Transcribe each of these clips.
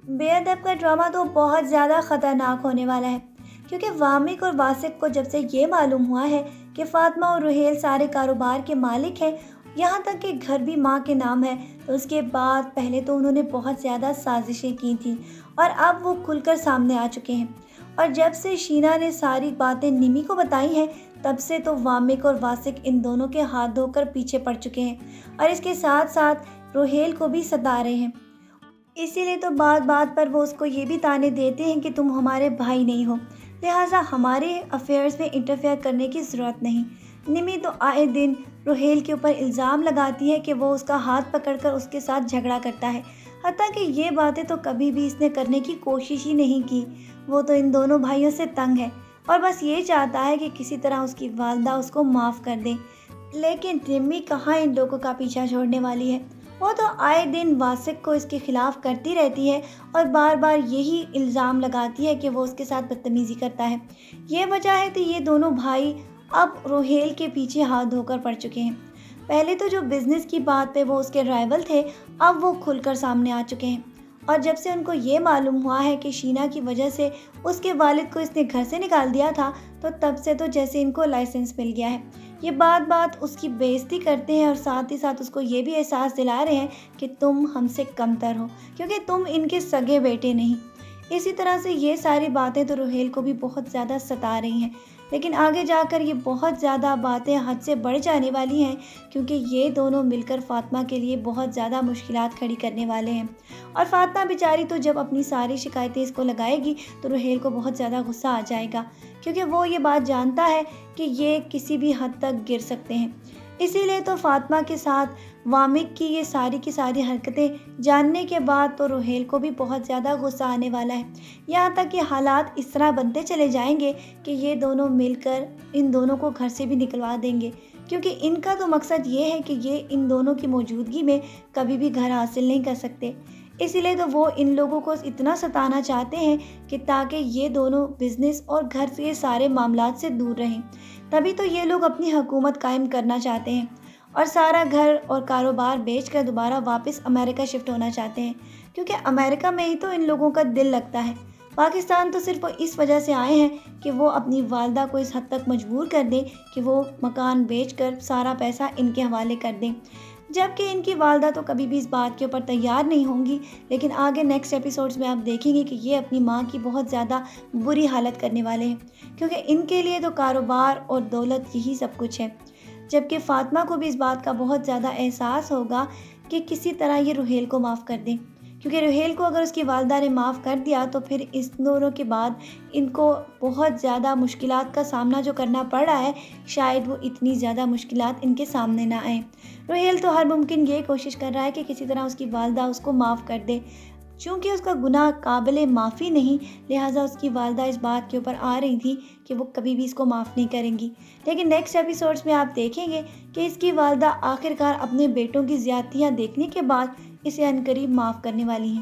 بے ادب کا ڈرامہ تو بہت زیادہ خطرناک ہونے والا ہے، کیونکہ وامق اور واسق کو جب سے یہ معلوم ہوا ہے کہ فاطمہ اور روحیل سارے کاروبار کے مالک ہیں، یہاں تک کہ گھر بھی ماں کے نام ہے، تو اس کے بعد پہلے تو انہوں نے بہت زیادہ سازشیں کی تھیں اور اب وہ کھل کر سامنے آ چکے ہیں۔ اور جب سے شینا نے ساری باتیں نمی کو بتائی ہیں، تب سے تو وامق اور واسق ان دونوں کے ہاتھ دھو کر پیچھے پڑ چکے ہیں اور اس کے ساتھ ساتھ روحیل کو بھی ستا رہے ہیں۔ اسی لیے تو بات بات پر وہ اس کو یہ بھی طعنے دیتے ہیں کہ تم ہمارے بھائی نہیں ہو، لہٰذا ہمارے افیئرز میں انٹرفیئر کرنے کی ضرورت نہیں۔ نمی تو آئے دن روحیل کے اوپر الزام لگاتی ہے کہ وہ اس کا ہاتھ پکڑ کر اس کے ساتھ جھگڑا کرتا ہے، حتیٰ کہ یہ باتیں تو کبھی بھی اس نے کرنے کی کوشش ہی نہیں کی۔ وہ تو ان دونوں بھائیوں سے تنگ ہے اور بس یہ چاہتا ہے کہ کسی طرح اس کی والدہ اس کو معاف کر دے، لیکن نمی کہاں ان لوگوں کا پیچھا چھوڑنے والی ہے۔ وہ تو آئے دن واسق کو اس کے خلاف کرتی رہتی ہے اور بار بار یہی الزام لگاتی ہے کہ وہ اس کے ساتھ بدتمیزی کرتا ہے۔ یہ وجہ ہے کہ یہ دونوں بھائی اب روحیل کے پیچھے ہاتھ دھو کر پڑ چکے ہیں۔ پہلے تو جو بزنس کی بات پہ وہ اس کے رائیول تھے، اب وہ کھل کر سامنے آ چکے ہیں۔ اور جب سے ان کو یہ معلوم ہوا ہے کہ شینا کی وجہ سے اس کے والد کو اس نے گھر سے نکال دیا تھا، تو تب سے تو جیسے ان کو لائسنس مل گیا ہے، یہ بات بات اس کی بے عزتی کرتے ہیں اور ساتھ ہی ساتھ اس کو یہ بھی احساس دلا رہے ہیں کہ تم ہم سے کم تر ہو، کیونکہ تم ان کے سگے بیٹے نہیں۔ اسی طرح سے یہ ساری باتیں تو روحیل کو بھی بہت زیادہ ستا رہی ہیں، لیکن آگے جا کر یہ بہت زیادہ باتیں حد سے بڑھ جانے والی ہیں، کیونکہ یہ دونوں مل کر فاطمہ کے لیے بہت زیادہ مشکلات کھڑی کرنے والے ہیں۔ اور فاطمہ بیچاری تو جب اپنی ساری شکایتیں اس کو لگائے گی تو روحیل کو بہت زیادہ غصہ آ جائے گا، کیونکہ وہ یہ بات جانتا ہے کہ یہ کسی بھی حد تک گر سکتے ہیں۔ اسی لیے تو فاطمہ کے ساتھ وامق کی یہ ساری کی ساری حرکتیں جاننے کے بعد تو روحیل کو بھی بہت زیادہ غصہ آنے والا ہے، یہاں تک کہ حالات اس طرح بنتے چلے جائیں گے کہ یہ دونوں مل کر ان دونوں کو گھر سے بھی نکلوا دیں گے، کیونکہ ان کا تو مقصد یہ ہے کہ یہ ان دونوں کی موجودگی میں کبھی بھی گھر حاصل نہیں کر سکتے۔ اسی لیے تو وہ ان لوگوں کو اتنا ستانا چاہتے ہیں کہ تاکہ یہ دونوں بزنس اور گھر سے یہ سارے معاملات سے دور رہیں۔ تبھی تو یہ لوگ اپنی حکومت قائم کرنا چاہتے ہیں اور سارا گھر اور کاروبار بیچ کر دوبارہ واپس امریکہ شفٹ ہونا چاہتے ہیں، کیونکہ امریکہ میں ہی تو ان لوگوں کا دل لگتا ہے۔ پاکستان تو صرف اس وجہ سے آئے ہیں کہ وہ اپنی والدہ کو اس حد تک مجبور کر دیں کہ وہ مکان بیچ کر سارا پیسہ ان کے حوالے کر دیں، جبکہ ان کی والدہ تو کبھی بھی اس بات کے اوپر تیار نہیں ہوں گی۔ لیکن آگے نیکسٹ ایپیسوڈز میں آپ دیکھیں گے کہ یہ اپنی ماں کی بہت زیادہ بری حالت کرنے والے ہیں، کیونکہ ان کے لیے تو کاروبار اور دولت یہی سب کچھ ہے، جبکہ فاطمہ کو بھی اس بات کا بہت زیادہ احساس ہوگا کہ کسی طرح یہ روحیل کو معاف کر دیں، کیونکہ روحیل کو اگر اس کی والدہ نے معاف کر دیا تو پھر اس دونوں کے بعد ان کو بہت زیادہ مشکلات کا سامنا جو کرنا پڑ رہا ہے، شاید وہ اتنی زیادہ مشکلات ان کے سامنے نہ آئیں۔ روحیل تو ہر ممکن یہ کوشش کر رہا ہے کہ کسی طرح اس کی والدہ اس کو معاف کر دے، چونکہ اس کا گناہ قابل معافی نہیں، لہٰذا اس کی والدہ اس بات کے اوپر آ رہی تھی کہ وہ کبھی بھی اس کو معاف نہیں کریں گی۔ لیکن نیکسٹ ایپیسوڈز میں آپ دیکھیں گے کہ اس کی والدہ آخرکار اپنے بیٹوں کی زیادتیاں دیکھنے کے بعد اسے عنقریب معاف کرنے والی ہیں۔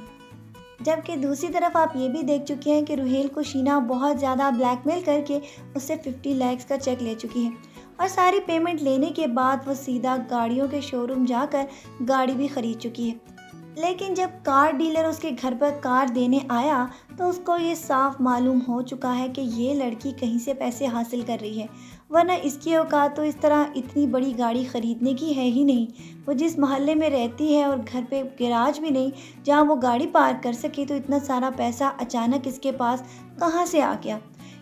جبکہ دوسری طرف آپ یہ بھی دیکھ چکے ہیں کہ روحیل کو شینا بہت زیادہ بلیک میل کر کے اس سے 50 لاکھ کا چیک لے چکی ہے، اور ساری پیمنٹ لینے کے بعد وہ سیدھا گاڑیوں کے شو روم جا کر گاڑی بھی خرید چکی ہے۔ لیکن جب کار ڈیلر اس کے گھر پر کار دینے آیا تو اس کو یہ صاف معلوم ہو چکا ہے کہ یہ لڑکی کہیں سے پیسے حاصل کر رہی ہے، ورنہ اس کی اوقات تو اس طرح اتنی بڑی گاڑی خریدنے کی ہے ہی نہیں۔ وہ جس محلے میں رہتی ہے اور گھر پہ گیراج بھی نہیں جہاں وہ گاڑی پارک کر سکے، تو اتنا سارا پیسہ اچانک اس کے پاس کہاں سے آ گیا؟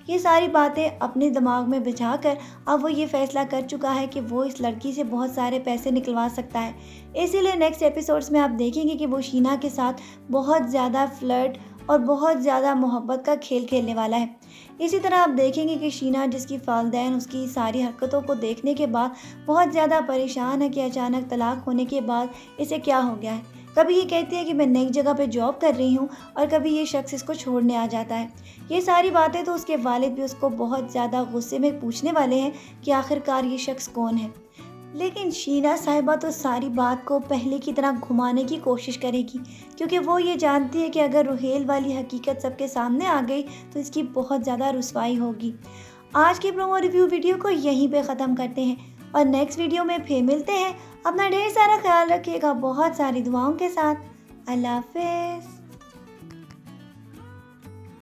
یہ ساری باتیں اپنے دماغ میں بجھا کر اب وہ یہ فیصلہ کر چکا ہے کہ وہ اس لڑکی سے بہت سارے پیسے نکلوا سکتا ہے۔ اسی لیے نیکسٹ ایپیسوڈز میں آپ دیکھیں گے کہ وہ شینا کے ساتھ بہت زیادہ فلرٹ اور بہت زیادہ محبت کا کھیل کھیلنے والا ہے۔ اسی طرح آپ دیکھیں گے کہ شینا جس کی والدین اس کی ساری حرکتوں کو دیکھنے کے بعد بہت زیادہ پریشان ہے کہ اچانک طلاق ہونے کے بعد اسے کیا ہو گیا ہے۔ کبھی یہ کہتی ہے کہ میں نئی جگہ پہ جاب کر رہی ہوں، اور کبھی یہ شخص اس کو چھوڑنے آ جاتا ہے۔ یہ ساری باتیں تو اس کے والد بھی اس کو بہت زیادہ غصے میں پوچھنے والے ہیں کہ آخرکار یہ شخص کون ہے۔ لیکن شینا صاحبہ تو ساری بات کو پہلے کی طرح گھمانے کی کوشش کرے گی، کیونکہ وہ یہ جانتی ہے کہ اگر روحیل والی حقیقت سب کے سامنے آ گئی تو اس کی بہت زیادہ رسوائی ہوگی۔ آج کی پرومو ریویو ویڈیو کو یہیں پہ ختم کرتے ہیں اور نیکسٹ ویڈیو میں پھر ملتے ہیں۔ اپنا ڈھیر سارا خیال رکھیے گا، بہت ساری دعاؤں کے ساتھ۔ اللہ حافظ۔